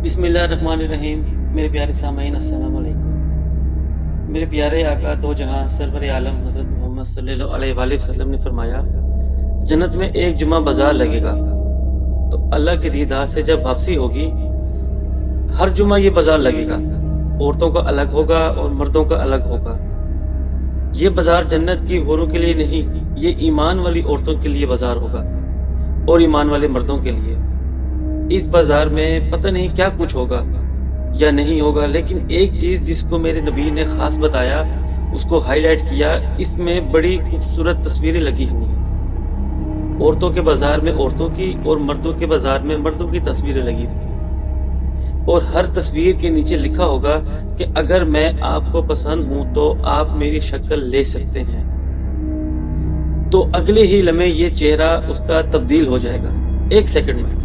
بسم اللہ الرحمن الرحیم۔ میرے پیارے سامعین السلام علیکم۔ میرے پیارے آقا دو جہاں سرور عالم حضرت محمد صلی اللہ علیہ وآلہ وسلم نے فرمایا، جنت میں ایک جمعہ بازار لگے گا، تو اللہ کے دیدار سے جب واپسی ہوگی ہر جمعہ یہ بازار لگے گا، عورتوں کا الگ ہوگا اور مردوں کا الگ ہوگا۔ یہ بازار جنت کی حوروں کے لیے نہیں، یہ ایمان والی عورتوں کے لیے بازار ہوگا اور ایمان والے مردوں کے لیے۔ اس بازار میں پتہ نہیں کیا کچھ ہوگا یا نہیں ہوگا، لیکن ایک چیز جس کو میرے نبی نے خاص بتایا، اس کو ہائی لائٹ کیا، اس میں بڑی خوبصورت تصویریں لگی ہوئی ہیں۔ عورتوں کے بازار میں عورتوں کی اور مردوں کے بازار میں مردوں کی تصویریں لگی ہوئی ہیں، اور ہر تصویر کے نیچے لکھا ہوگا کہ اگر میں آپ کو پسند ہوں تو آپ میری شکل لے سکتے ہیں۔ تو اگلے ہی لمحے یہ چہرہ اس کا تبدیل ہو جائے گا، ایک سیکنڈ میں۔